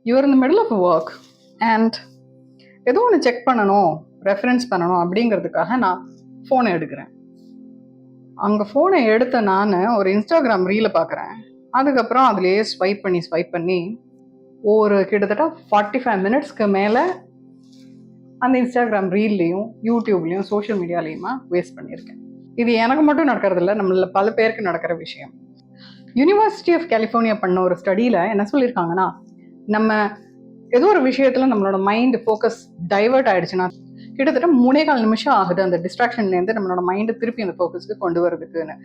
You are in the middle of work and ஏதோ ஒன்று check பண்ணணும், ரெஃபரன்ஸ் பண்ணணும் அப்படிங்கிறதுக்காக நான் ஃபோனை எடுக்கிறேன். அங்கே ஃபோனை எடுத்த நான் ஒரு இன்ஸ்டாகிராம் ரீலை பார்க்குறேன். அதுக்கப்புறம் அதுலேயே ஸ்வைப் பண்ணி ஒரு கிட்டத்தட்ட 45 மினிட்ஸ்க்கு மேலே அந்த இன்ஸ்டாகிராம் ரீல்லையும் யூடியூப்லேயும் சோஷியல் மீடியாலேயுமா வேஸ்ட் பண்ணியிருக்கேன். இது எனக்கு மட்டும் நடக்கிறது இல்லை, நம்மள பல பேருக்கு நடக்கிற விஷயம். யூனிவர்சிட்டி ஆஃப் கலிஃபோர்னியா பண்ண ஒரு ஸ்டடியில் என்ன சொல்லியிருக்காங்கன்னா, நம்ம ஏதோ ஒரு விஷயத்தில் நம்மளோட மைண்டு ஃபோக்கஸ் டைவர்ட் ஆகிடுச்சுன்னா கிட்டத்தட்ட 3.25 நிமிஷம் ஆகுது அந்த டிஸ்ட்ராக்ஷன்லேருந்து நம்மளோட மைண்டை திருப்பி அந்த ஃபோக்கஸ்க்கு கொண்டு வரதுக்குன்னு.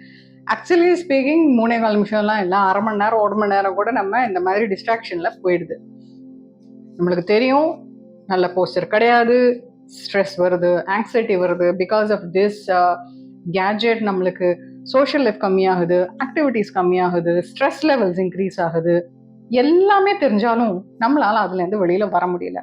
ஆக்சுவலி ஸ்பீக்கிங் 3.25 நிமிஷம்லாம் இல்லை, அரை மணி நேரம் 1 மணி நேரம் கூட நம்ம இந்த மாதிரி டிஸ்ட்ராக்ஷனில் போயிடுது. நம்மளுக்கு தெரியும் நல்ல போஸ்டர் கிடையாது, ஸ்ட்ரெஸ் வருது, ஆங்ஸைட்டி வருது. பிகாஸ் ஆஃப் திஸ் கேட்ஜெட் நம்மளுக்கு சோஷியல் லைஃப் கம்மியாகுது, ஆக்டிவிட்டீஸ் கம்மியாகுது, ஸ்ட்ரெஸ் லெவல்ஸ் இன்க்ரீஸ் ஆகுது. எல்லாமே தெரிஞ்சாலும் நம்மளால அதுலேருந்து வெளியில் வர முடியல.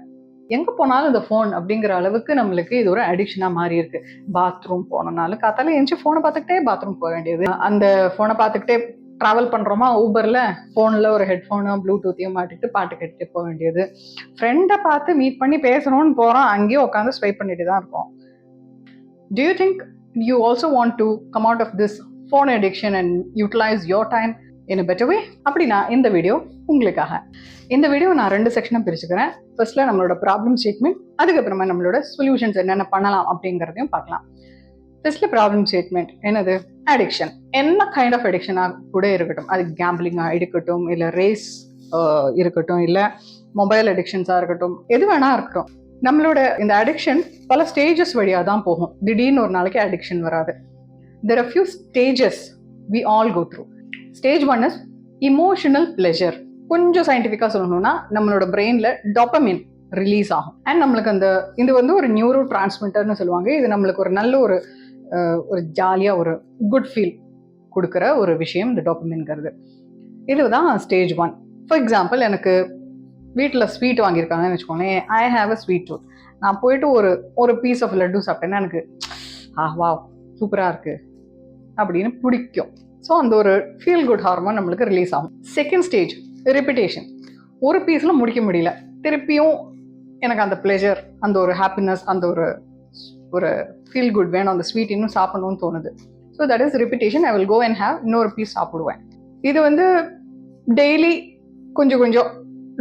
எங்கே போனாலும் இந்த ஃபோன் அப்படிங்கிற அளவுக்கு நம்மளுக்கு இது ஒரு அடிக்ஷனாக மாறி இருக்கு. பாத்ரூம் போனனாலும் காத்தால எழுந்துச்சு ஃபோனை பார்த்துக்கிட்டே பாத்ரூம் போக வேண்டியது, அந்த ஃபோனை பார்த்துக்கிட்டே ட்ராவல் பண்ணுறோமா ஊபரில் ஃபோனில் ஒரு ஹெட்ஃபோனோ ப்ளூடூத்தையும் மாட்டிட்டு பாட்டு கேட்டுட்டு போக வேண்டியது, ஃப்ரெண்டை பார்த்து மீட் பண்ணி பேசணும்னு போகிறோம், அங்கேயும் உட்காந்து ஸ்வைப் பண்ணிட்டு தான் இருக்கோம். Do you think you also want to come out of this phone addiction and utilize your time in a better way? அப்படின்னா இந்த வீடியோ உங்களுக்காக. இந்த வீடியோ நான் 2 செக்ஷனாக பிரிச்சுக்கிறேன். ஃபர்ஸ்ட்ல நம்மளோட ப்ராப்ளம் ஸ்டேட்மெண்ட், அதுக்கப்புறமா நம்மளோட சொல்யூஷன்ஸ் என்னென்ன பண்ணலாம் அப்படிங்கிறதையும் பார்க்கலாம். ஃபர்ஸ்ட்ல ப்ராப்ளம் ஸ்டேட்மெண்ட் என்னது? அடிக்ஷன். என்ன கைண்ட் ஆஃப் அடிக்ஷனாக கூட இருக்கட்டும், அது கேம்பிளிங்காக இருக்கட்டும், இல்லை ரேஸ் இருக்கட்டும், இல்லை மொபைல் அடிக்ஷன்ஸாக இருக்கட்டும், எது வேணா இருக்கட்டும், நம்மளோட இந்த அடிக்ஷன் பல ஸ்டேஜஸ் வழியாக தான் போகும். திடீர்னு ஒரு நாளைக்கு அடிக்ஷன் வராது. There are few stages we all go through. Stage 1 is emotional pleasure. கொஞ்சம் சயின்டிஃபிக்காக சொல்லணும்னா நம்மளோட பிரெயினில் டோபமின் ரிலீஸ் ஆகும். அண்ட் நம்மளுக்கு இது ஒரு நியூரோ டிரான்ஸ்மிட்டர்னு சொல்லுவாங்க. இது நம்மளுக்கு ஒரு நல்ல ஒரு ஜாலியாக ஒரு குட் ஃபீல் கொடுக்குற ஒரு விஷயம் இந்த டோபமின்ங்கிறது. இதுதான் ஸ்டேஜ் 1. ஃபார் எக்ஸாம்பிள், எனக்கு வீட்டில் ஸ்வீட் வாங்கியிருக்காங்கன்னு வச்சுக்கோங்களேன். I have a sweet tooth. நான் போயிட்டு ஒரு பீஸ் ஆஃப் லட்டு சாப்பிட்டேன்னா எனக்கு வா சூப்பராக இருக்குது அப்படின்னு பிடிக்கும். ஸோ அந்த ஒரு ஃபீல் குட் ஹார்மோன் நம்மளுக்கு ரிலீஸ் ஆகும். Second stage repetition. ஒரு பீஸில் முடிக்க முடியல, திருப்பியும் எனக்கு அந்த ப்ளெஷர், அந்த ஒரு ஹாப்பினஸ், அந்த ஒரு ஃபீல் குட் வேணும், அந்த ஸ்வீட் இன்னும் சாப்பிடணும்னு தோணுது. So that is repetition. I will go and have இன்னொரு பீஸ் சாப்பிடுவேன். இது டெய்லி கொஞ்சம்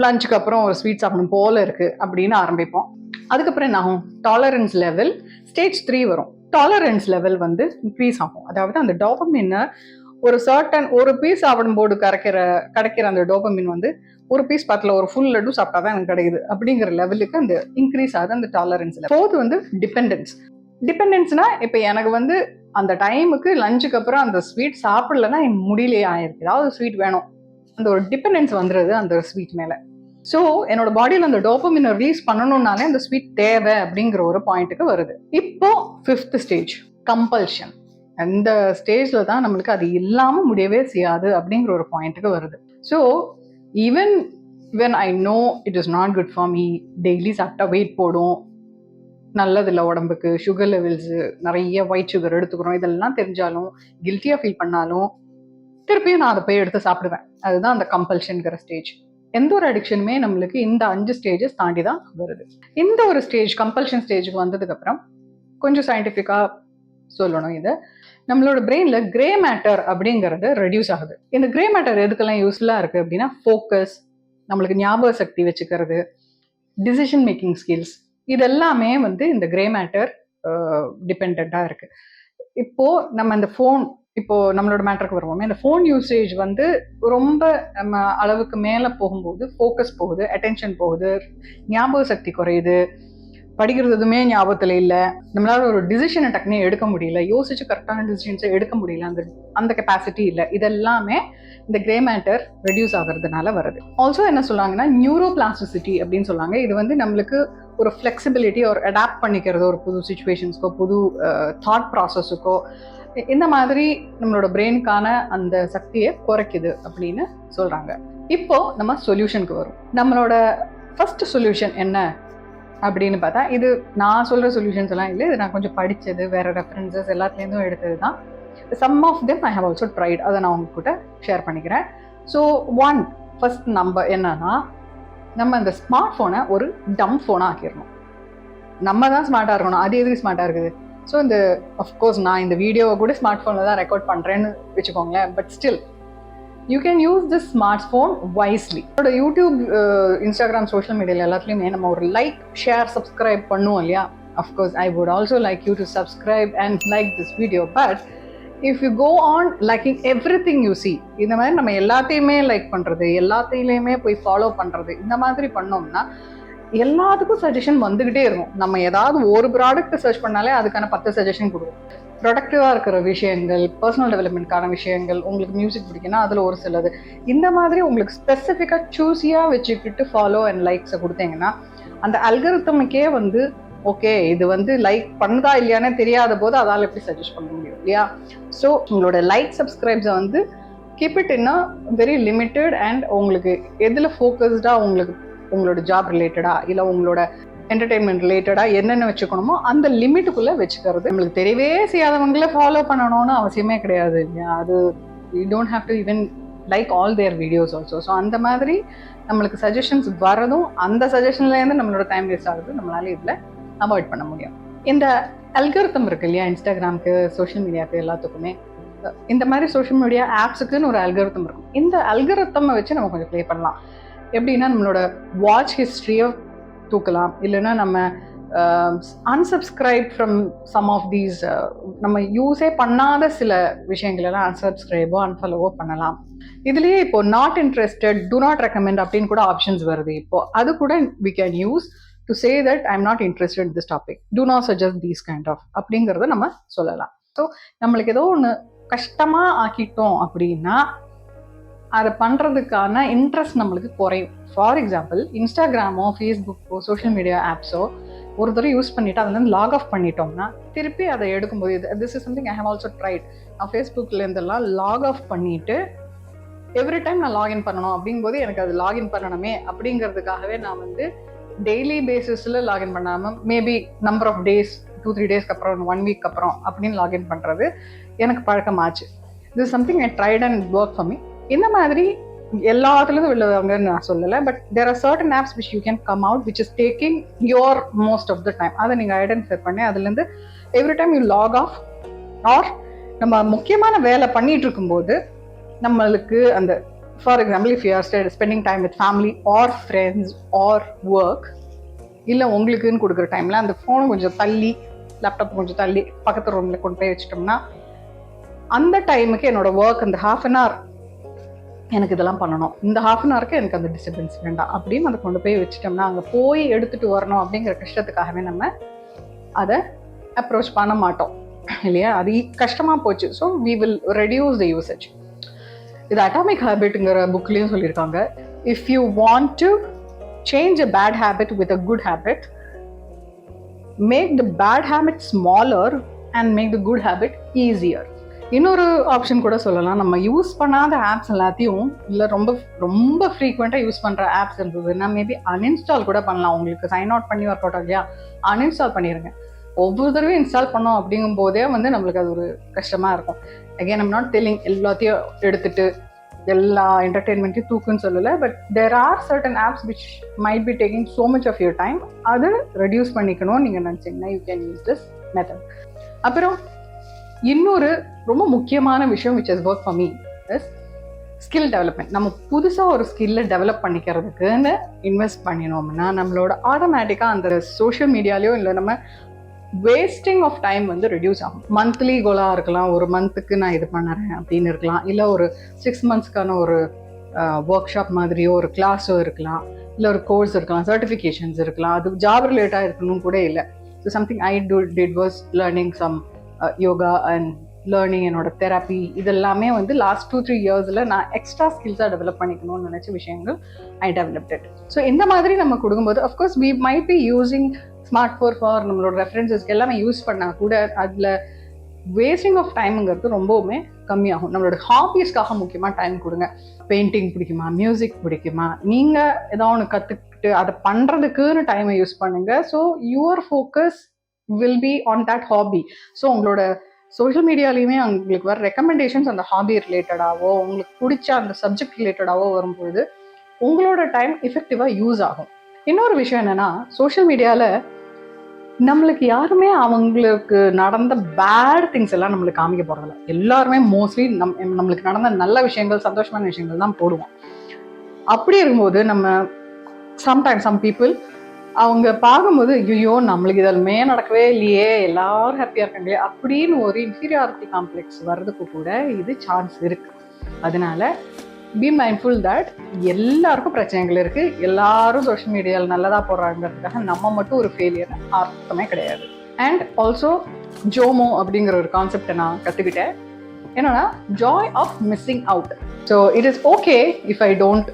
லஞ்சுக்கு அப்புறம் ஒரு ஸ்வீட் சாப்பிடணும் போல இருக்குது அப்படின்னு ஆரம்பிப்போம். அதுக்கப்புறம் என்ன ஆகும்? டாலரன்ஸ் லெவல் ஸ்டேஜ் 3 வரும். டாலரன்ஸ் லெவல் இன்க்ரீஸ் ஆகும். அதாவது அந்த டோபமின் ஒரு பீஸ் சாப்பிடும்போது கிடைக்கிற அந்த டோபமின் ஒரு பீஸ் பத்தில் ஒரு ஃபுல் லட்டு சாப்பிட்டா தான் எனக்கு கிடைக்குது அப்படிங்கிற லெவலுக்கு அந்த இன்க்ரீஸ் ஆகுது அந்த டாலரன்ஸ் லெவல். Fourth dependence. டிபெண்டன்ஸ்னா இப்போ எனக்கு அந்த டைமுக்கு லஞ்சுக்கு அப்புறம் அந்த ஸ்வீட் சாப்பிடலன்னா என் முடியலையே ஆயிருக்கு, ஏதாவது ஸ்வீட் வேணும், அந்த ஒரு டிபெண்டன்ஸ் வந்துடுது அந்த ஸ்வீட் மேலே. ஸோ என்னோட பாடியில் அந்த டோபமினை ரிலீஸ் பண்ணணும்னாலே அந்த ஸ்வீட் தேவை அப்படிங்கிற ஒரு பாயிண்ட்டுக்கு வருது. இப்போ 5th ஸ்டேஜ் கம்பல்ஷன். அந்த ஸ்டேஜில் தான் நம்மளுக்கு அது இல்லாமல் முடியவே செய்யாது அப்படிங்கிற ஒரு பாயிண்ட்டுக்கு வருது. So even when I know it is not good for me, daily சாப்பிட்டா வெயிட் போடும், நல்லதில்லை உடம்புக்கு, சுகர் லெவல்ஸு, நிறைய ஒயிட் சுகர் எடுத்துக்கிறோம், இதெல்லாம் தெரிஞ்சாலும் கில்ட்டியாக ஃபீல் பண்ணாலும் திருப்பியும் நான் அதை போய் எடுத்து சாப்பிடுவேன். அதுதான் அந்த கம்பல்ஷன்கிற ஸ்டேஜ். எந்த ஒரு அடிக்ஷனுமே நம்மளுக்கு இந்த 5 ஸ்டேஜஸ் தாண்டி தான் வருது. இந்த ஒரு ஸ்டேஜ் கம்பல்ஷன் ஸ்டேஜுக்கு வந்ததுக்கப்புறம் கொஞ்சம் சயின்டிஃபிக்காக சொல்லணும், இதை நம்மளோட பிரெயினில் கிரே மேட்டர் அப்படிங்கிறது ரெடியூஸ் ஆகுது. இந்த கிரே மேட்டர் எதுக்கெல்லாம் யூஸ்ஃபுல்லாக இருக்குது அப்படின்னா, ஃபோக்கஸ், நம்மளுக்கு ஞாபக சக்தி வச்சுக்கிறது, டிசிஷன் மேக்கிங் ஸ்கில்ஸ், இதெல்லாமே இந்த கிரே மேட்டர் டிபெண்ட்டாக இருக்குது. இப்போது நம்ம இந்த ஃபோன், இப்போது நம்மளோட மேட்டருக்கு வருவோமே, இந்த ஃபோன் யூசேஜ் ரொம்ப நம்ம அளவுக்கு மேலே போகும்போது ஃபோக்கஸ் போகுது, அட்டென்ஷன் போகுது, ஞாபக சக்தி குறையுது, படிக்கிறது எதுவுமே ஞாபகத்தில் இல்லை, நம்மளால ஒரு டிசிஷனை டக்குனே எடுக்க முடியல, யோசிச்சு கரெக்டான டிசிஷன்ஸை எடுக்க முடியல, அந்த கெப்பாசிட்டி இல்லை. இதெல்லாமே இந்த கிரே மேட்டர் ரெடியூஸ் ஆகிறதுனால வருது. ஆல்சோ என்ன சொல்லுவாங்கன்னா நியூரோபிளாஸ்டிசிட்டி அப்படின்னு சொல்லுவாங்க. இது நம்மளுக்கு ஒரு ஃப்ளெக்சிபிலிட்டி, ஒரு அடாப்ட் பண்ணிக்கிறது, ஒரு புது சுச்சுவேஷன்ஸ்க்கோ புது தாட் ப்ராசஸுக்கோ, இந்த மாதிரி நம்மளோட பிரெயினுக்கான அந்த சக்தியை குறைக்குது அப்படின்னு சொல்கிறாங்க. இப்போ நம்ம சொல்யூஷனுக்கு வரும். நம்மளோட ஃபர்ஸ்ட் சொல்யூஷன் என்ன அப்படின்னு பார்த்தா, இது நான் சொல்கிற சொல்யூஷன்ஸ் எல்லாம் இல்லை, இது நான் கொஞ்சம் படித்தது, வேறு ரெஃபரன்சஸ் எல்லாத்துலேருந்தும் எடுத்தது தான். Some of them I have also tried, அதை நான் உங்ககிட்ட ஷேர் பண்ணிக்கிறேன். ஸோ ஃபர்ஸ்ட் நம்பர் என்னன்னா, நம்ம அந்த ஸ்மார்ட் ஃபோனை ஒரு டம் ஃபோனாக ஆக்கிடணும். நம்ம தான் ஸ்மார்ட்டாக இருக்கணும், அது எதுக்கு ஸ்மார்ட்டாக இருக்குது? ஸோ இந்த அஃப்கோர்ஸ் நான் இந்த வீடியோவை கூட ஸ்மார்ட் ஃபோனில் தான் ரெக்கார்ட் பண்ணுறேன்னு வச்சுக்கோங்களேன். But still you can use this smart phone wisely. என்னோட யூடியூப், இன்ஸ்டாகிராம், சோஷியல் மீடியாவில் எல்லாத்துலேயுமே நம்ம ஒரு லைக், ஷேர், சப்ஸ்கிரைப் பண்ணுவோம் இல்லையா? Of course I would also like you to subscribe and like this video. But if you go on liking everything you see, இந்த மாதிரி நம்ம எல்லாத்தையுமே லைக் பண்ணுறது, எல்லாத்தையுமே போய் ஃபாலோ பண்ணுறது, இந்த மாதிரி பண்ணோம்னா எல்லாத்துக்கும் சஜஷன் வந்துக்கிட்டே இருக்கும். நம்ம ஏதாவது ஒரு ப்ராடக்ட் சர்ச் பண்ணாலே அதுக்கான 10 சஜஷன் கொடுக்கும். ப்ரொடக்டிவாக இருக்கிற விஷயங்கள், பர்சனல் டெவலப்மெண்ட்கான விஷயங்கள், உங்களுக்கு மியூசிக் பிடிக்குன்னா அதில் ஒரு சிலது, இந்த மாதிரி உங்களுக்கு ஸ்பெசிஃபிக்காக சூஸியாக வச்சுக்கிட்டு ஃபாலோ அண்ட் லைக்ஸை கொடுத்தீங்கன்னா அந்த அல்கரிதமுக்கே வந்து ஓகே இது வந்து லைக் பண்ணுதா இல்லையானே தெரியாத போது அதால் எப்படி சஜஸ்ட் பண்ண முடியும் இல்லையா? ஸோ உங்களோட லைக், சப்ஸ்கிரைப்ஸை வந்து keep it in a very limited and உங்களுக்கு எதில் ஃபோக்கஸ்டாக உங்களுக்கு உங்களோட ஜாப் ரிலேட்டடா இல்லை உங்களோட என்டர்டெயின்மெண்ட் ரிலேட்டடா என்னென்ன வச்சுக்கணுமோ அந்த லிமிட்டுக்குள்ளே வச்சுக்கிறது. நம்மளுக்கு தெரியவே செய்யாதவங்களே ஃபாலோ பண்ணணும்னு அவசியமே கிடையாது இல்லையா? அது you don't have to even like all their videos also. So அந்த மாதிரி நம்மளுக்கு சஜஷன்ஸ் வரதும் அந்த சஜஷன்லேருந்து நம்மளோட டைம் வேஸ்ட் ஆகுது நம்மளால இதில் அவாய்ட் பண்ண முடியும். இந்த அல்கரிதம் இருக்கு இல்லையா, இன்ஸ்டாகிராமுக்கு, சோஷியல் மீடியாவுக்கு எல்லாத்துக்குமே, இந்த மாதிரி சோஷியல் மீடியா ஆப்ஸுக்குன்னு ஒரு அல்கரிதம் இருக்கும். இந்த அல்கரிதம் வச்சு நம்ம கொஞ்சம் ப்ளே பண்ணலாம். எப்படின்னா நம்மளோட வாட்ச் ஹிஸ்ட்ரியை தூக்கலாம், இல்லைன்னா நம்ம unsubscribe from some of these நம்ம யூஸே பண்ணாத சில விஷயங்களெல்லாம் அன்சப்ஸ்கிரைபோ அன்ஃபாலோவோ பண்ணலாம். இதுலேயே இப்போ not interested, do not recommend அப்படின்னு கூட ஆப்ஷன்ஸ் வருது. இப்போ அது கூட we can use to say that I am not interested in this topic, do not suggest these kind of அப்படிங்கிறத நம்ம சொல்லலாம். ஸோ நம்மளுக்கு ஏதோ ஒன்று கஷ்டமாக ஆக்கிட்டோம் அப்படின்னா அதை பண்ணுறதுக்கான இன்ட்ரெஸ்ட் நம்மளுக்கு குறையும். ஃபார் எக்ஸாம்பிள், இன்ஸ்டாகிராமோ, ஃபேஸ்புக்கோ, சோஷியல் மீடியா ஆப்ஸோ ஒரு தடவை யூஸ் பண்ணிவிட்டு அதை வந்து லாக் ஆஃப் பண்ணிட்டோம்னா திருப்பி அதை எடுக்கும்போது, this is something I have also tried. நான் ஃபேஸ்புக்லேருந்தெல்லாம் லாக் ஆஃப் பண்ணிவிட்டு எவ்ரி டைம் நான் லாகின் பண்ணணும் அப்படிங்கும்போது எனக்கு அது லாகின் பண்ணணுமே அப்படிங்கிறதுக்காகவே நான் வந்து டெய்லி பேசிஸில் லாகின் பண்ணாமல் மேபி நம்பர் ஆஃப் டேஸ், 2-3 டேஸ்க்கு அப்புறம், 1 வீக் அப்புறம் அப்படின்னு லாகின் பண்ணுறது எனக்கு பழக்கமாச்சு. This is something I tried and work for me. இந்த மாதிரி எல்லாத்துலேருந்து உள்ளவங்கன்னு நான் சொல்லலை, but there are certain apps which you can come out which is taking your most of the time. அதை நீங்கள் ஐடென்டிஃபை பண்ணி அதுலேருந்து every time you log off, or நம்ம முக்கியமான வேலை பண்ணிட்டு இருக்கும்போது நம்மளுக்கு அந்த, for example, if you are spending time with family or friends or work, இல்லை உங்களுக்குன்னு கொடுக்குற டைமில் அந்த ஃபோனை கொஞ்சம் தள்ளி, லேப்டாப் கொஞ்சம் தள்ளி பக்கத்து ரூமில் கொண்டு போய் வச்சிட்டோம்னா அந்த டைமுக்கு என்னோட ஒர்க் அந்த ½ எனக்கு இதெல்லாம் பண்ணணும், இந்த ½ எனக்கு அந்த டிஸ்டர்பன்ஸ் வேண்டாம் அப்படின்னு அதை கொண்டு போய் வச்சுட்டோம்னா அங்கே போய் எடுத்துகிட்டு வரணும் அப்படிங்கிற கஷ்டத்துக்காகவே நம்ம அதை அப்ரோச் பண்ண மாட்டோம் இல்லையா? அது கஷ்டமாக போச்சு. So we will reduce the usage. இது அட்டாமிக் ஹேபிட்டுங்கிற புக்லேயும் சொல்லியிருக்காங்க. If you want to change a bad habit with a good habit, make the bad habit smaller and make the good habit easier. இன்னொரு ஆப்ஷன் கூட சொல்லலாம், நம்ம use பண்ணாத apps எல்லாத்தையும், இல்லை ரொம்ப ரொம்ப ஃப்ரீக்வெண்ட்டாக யூஸ் பண்ணுற ஆப்ஸ் இருந்ததுன்னா மேபி அன்இன்ஸ்டால் கூட பண்ணலாம். உங்களுக்கு சைன் அவுட் பண்ணி ஒர்க் அவுட் இல்லையா, அன்இன்ஸ்டால் பண்ணிடுங்க. ஒவ்வொரு தடவையும் இன்ஸ்டால் பண்ணோம் அப்படிங்கும் போதே வந்து நம்மளுக்கு அது ஒரு கஷ்டமாக இருக்கும். அகேன் ஐம் நாட் டெல்லிங் எல்லாத்தையும் எடுத்துட்டு எல்லா என்டர்டெயின்மெண்ட்டையும் தூக்குன்னு சொல்லலை, but there are certain apps which might be taking so much of your time. அது ரெடியூஸ் பண்ணிக்கணும்னு நீங்கள் நினச்சிங்கன்னா you can use this method. அப்புறம் இன்னொரு ரொம்ப முக்கியமான விஷயம் which has work for me is skill development. நம்ம புதுசாக ஒரு ஸ்கில்லை டெவலப் பண்ணிக்கிறதுக்குன்னு இன்வெஸ்ட் பண்ணினோம்னா நம்மளோட ஆட்டோமேட்டிக்காக அந்த சோஷியல் மீடியாலேயோ இல்லை நம்ம வேஸ்டிங் ஆஃப் டைம் வந்து ரெடியூஸ் ஆகும். மந்த்லி கோலாக இருக்கலாம், ஒரு மந்த்துக்கு நான் இது பண்ணுறேன் அப்படின்னு இருக்கலாம், இல்லை ஒரு 6 மந்த்ஸ்க்கான ஒரு ஒர்க் ஷாப் மாதிரியோ ஒரு கிளாஸோ இருக்கலாம், இல்லை ஒரு கோர்ஸ் இருக்கலாம், சர்டிஃபிகேஷன்ஸ் இருக்கலாம். அது ஜாப் ரிலேட்டாக இருக்கணும் கூட இல்லை. So something I did was learning some yoga and learning, என்னோட தெரப்பி, இதெல்லாமே வந்து லாஸ்ட் 2-3 இயர்ஸில் நான் எக்ஸ்ட்ரா ஸ்கில்ஸாக டெவலப் பண்ணிக்கணும்னு நினச்ச விஷயங்கள் ஐ டெவலப்ட் இட். ஸோ இந்த மாதிரி நம்ம கொடுக்கும்போது of course we might be using smart phone for நம்மளோட ரெஃபரன்சஸ்க்கு எல்லாமே யூஸ் பண்ணால் கூட அதில் வேஸ்டிங் ஆஃப் டைமுங்கிறது ரொம்பவுமே கம்மியாகும். நம்மளோட ஹாபீஸ்க்காக முக்கியமாக டைம் கொடுங்க. பெயிண்டிங் பிடிக்குமா, மியூசிக் பிடிக்குமா, நீங்கள் ஏதோ ஒன்று கற்றுக்கிட்டு அதை பண்ணுறதுக்குன்னு டைமை யூஸ் பண்ணுங்கள். So your focus will be on that hobby. So உங்களோட சோஷியல் மீடியாலையுமே உங்களுக்கு வர ரெக்கமெண்டேஷன்ஸ் அந்த ஹாபி ரிலேட்டடாவோ உங்களுக்கு பிடிச்ச அந்த சப்ஜெக்ட் ரிலேட்டடாவோ வரும்போது உங்களோட டைம் எஃபெக்டிவாக யூஸ் ஆகும். இன்னொரு விஷயம் என்னன்னா, சோஷியல் மீடியாவில் நம்மளுக்கு யாருமே அவங்களுக்கு நடந்த பேட் திங்ஸ் எல்லாம் நம்மளுக்கு காமிக்க போகிறதில்ல. எல்லாருமே மோஸ்ட்லி நம்மளுக்கு நடந்த நல்ல விஷயங்கள், சந்தோஷமான விஷயங்கள் தான் போடுவோம். அப்படி இருக்கும்போது நம்ம சம்டைம்ஸ் சம் பீப்புள் அவங்க பார்க்கும்போது ஐயோ நம்மளுக்கு இதெல்லாமே நடக்கவே இல்லையே, எல்லாரும் ஹாப்பியாக இருக்காங்களே அப்படின்னு ஒரு இன்ஃபீரியாரிட்டி காம்ப்ளெக்ஸ் வர்றதுக்கு கூட இது சான்ஸ் இருக்கு. அதனால பி மைண்ட்ஃபுல் தட் எல்லாருக்கும் பிரச்சனைகள் இருக்கு. எல்லாரும் சோஷியல் மீடியாவில் நல்லதா போடுறாங்கிறதுக்காக நம்ம மட்டும் ஒரு ஃபெயிலியர் அர்த்தமே கிடையாது. அண்ட் ஆல்சோ ஜோமோ அப்படிங்கிற ஒரு கான்செப்டை நான் கற்றுக்கிட்டேன். என்னன்னா, joy of missing out. So it is okay if I don't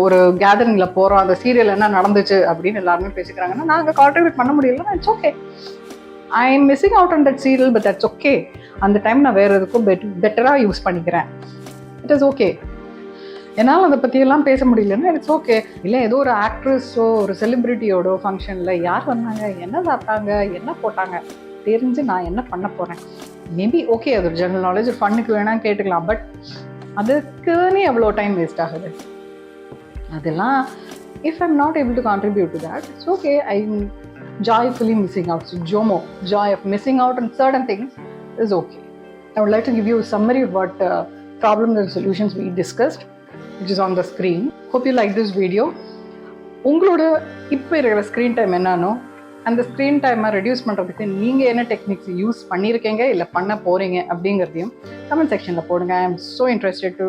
ஒரு கேதரிங்கில் போகிறோம், அந்த சீரியல் என்ன நடந்துச்சு அப்படின்னு எல்லாருமே பேசிக்கிறாங்கன்னா நாங்கள் கான்ட்ரிபியூட் பண்ண முடியலன்னா it's okay. I am missing out on that serial, but that's okay. அந்த டைம் நான் வேறு எதுக்கும் பெட்டராக யூஸ் பண்ணிக்கிறேன். It is okay. என்னால் அதை பற்றியெல்லாம் பேச முடியலன்னா இட்ஸ் ஓகே. இல்லை ஏதோ ஒரு ஆக்ட்ரஸோ ஒரு செலிப்ரிட்டியோட ஃபங்க்ஷனில் யார் வந்தாங்க, என்ன சாப்பிட்டாங்க, என்ன போட்டாங்க தெரிஞ்சு நான் என்ன பண்ண போகிறேன். மேபி ஓகே, அது ஒரு ஜெனரல் நாலேஜ், ஒரு ஃபன்னுக்கு வேணால் கேட்டுக்கலாம். பட் அதுக்குன்னு எவ்வளோ டைம் வேஸ்ட் ஆகுது. அதெல்லாம் if I'm not able to contribute to that, it's okay. I'm joyfully missing out. So JOMO, joy of missing out on certain things, is okay. I would like to give you a summary of what problems and solutions we discussed, which is on the screen. Hope you like this video. உங்களோட இப்போ இருக்கிற screen time என்னன்னோ அந்த screen டைமை reduce பண்ணுறதுக்கு நீங்கள் என்ன techniques use பண்ணியிருக்கீங்க இல்லை பண்ண போகிறீங்க அப்படிங்கிறதையும் கமெண்ட் செக்ஷனில் போடுங்க. I am so interested to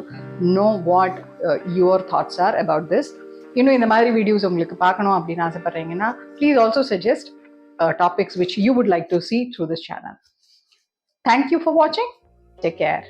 know what your thoughts are about this. இன்னும் இந்த மாதிரி வீடியோஸ் உங்களுக்கு பார்க்கணும் அப்படின்னு ஆசைப்பட்றீங்கன்னா please also suggest topics which you would like to see through this channel. Thank you for watching. Take care.